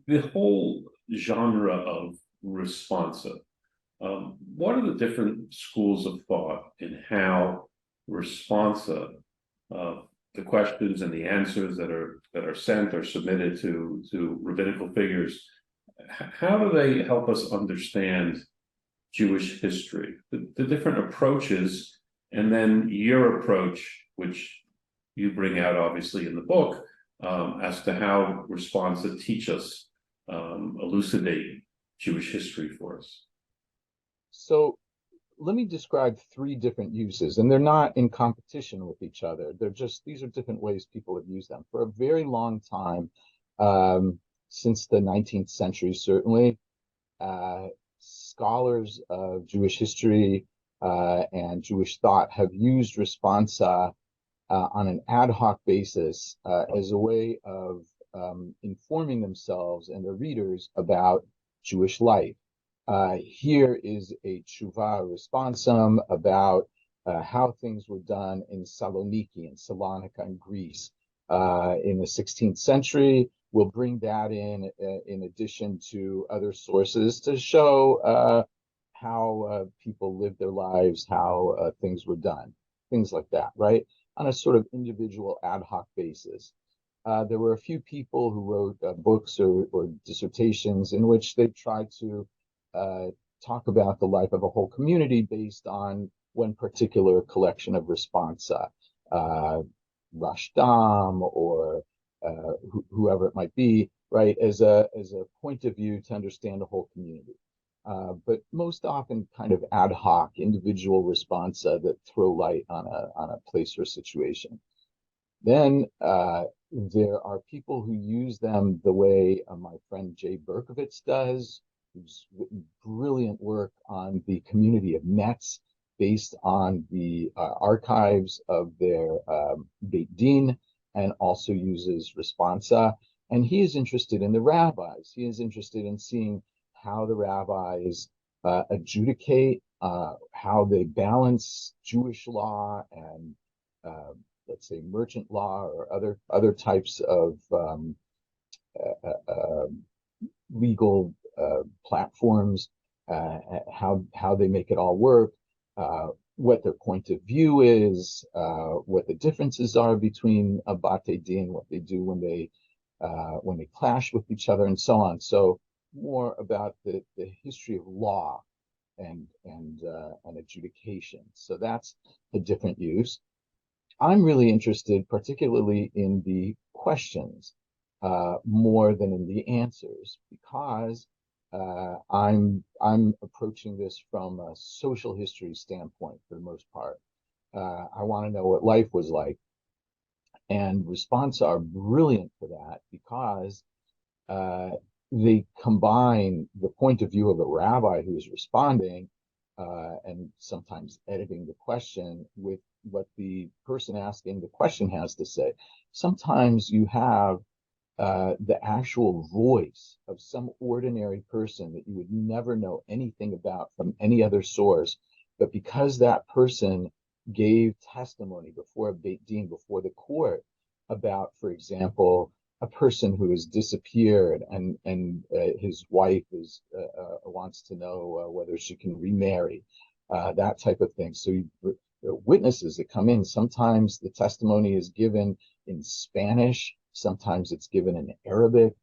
The whole genre of responsa, what are the different schools of thought in how responsa, uh, the questions and the answers that are sent or submitted to rabbinical figures, how do they help us understand Jewish history, the different approaches, and then your approach, which you bring out obviously in the book, as to how responsa teach us, elucidate Jewish history for us. So let me describe three different uses, and they're not in competition with each other. They're just, these are different ways people have used them. For a very long time, since the 19th century, certainly, scholars of Jewish history and Jewish thought have used responsa on an ad hoc basis as a way of informing themselves and their readers about Jewish life. Here is a tshuva responsum about how things were done in Saloniki, in Salonika, in Greece in the 16th century. We'll bring that in addition to other sources to show how people lived their lives, how things were done, things like that, right? On a sort of individual ad hoc basis. There were a few people who wrote books or dissertations in which they tried to uh, talk about the life of a whole community based on one particular collection of responsa, Rashdam or whoever it might be, right, as a point of view to understand a whole community. But most often kind of ad hoc individual responsa that throw light on a place or situation. Then there are people who use them the way my friend Jay Berkowitz does, who's written brilliant work on the community of Metz based on the archives of their Beit Din, and also uses responsa. And he is interested in the rabbis. He is interested in seeing how the rabbis adjudicate, how they balance Jewish law and let's say merchant law or other types of legal platforms, how they make it all work, what their point of view is, what the differences are between a bate din, what they do when they clash with each other, and so on. So more about the history of law and adjudication. So that's a different use. I'm really interested, particularly in the questions, more than in the answers, because I'm approaching this from a social history standpoint for the most part. I want to know what life was like, and responsa are brilliant for that because uh, they combine the point of view of a rabbi who is responding and sometimes editing the question with what the person asking the question has to say. Sometimes you have the actual voice of some ordinary person that you would never know anything about from any other source, but because that person gave testimony before a Beit Din, before the court, about, for example, a person who has disappeared and his wife is wants to know whether she can remarry, that type of thing. So the witnesses that come in, sometimes the testimony is given in Spanish, sometimes it's given in Arabic,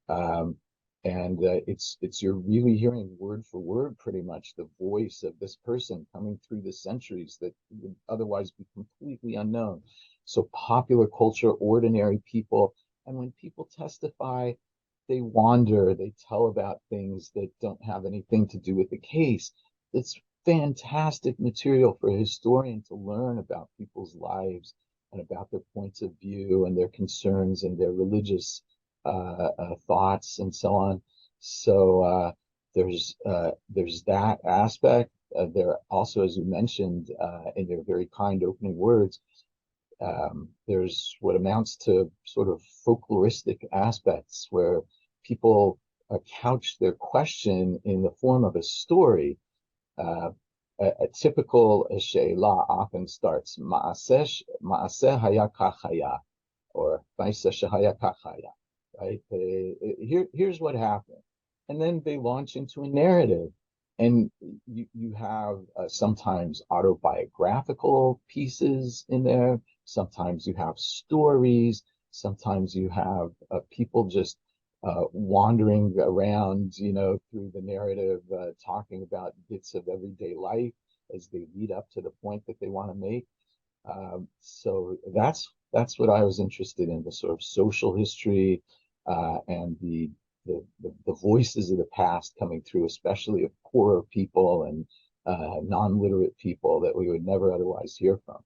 um, and it's you're really hearing word for word pretty much the voice of this person coming through the centuries that would otherwise be completely unknown. So popular culture, ordinary people, and when people testify, they wander, they tell about things that don't have anything to do with the case. It's fantastic material for a historian to learn about people's lives and about their points of view and their concerns and their religious thoughts and so on. So there's that aspect. There also, as you mentioned in your very kind opening words, there's what amounts to sort of folkloristic aspects where people couch their question in the form of a story. Uh, a typical she'ela often starts ma'aseh haya kachaya or ma'aseh shehaya kachaya, right? Here's what happened. And then they launch into a narrative. And you have sometimes autobiographical pieces in there. Sometimes you have stories. Sometimes you have people just wandering around, through the narrative, talking about bits of everyday life as they lead up to the point that they want to make. So that's what I was interested in, the sort of social history and the voices of the past coming through, especially of poorer people and non-literate people that we would never otherwise hear from.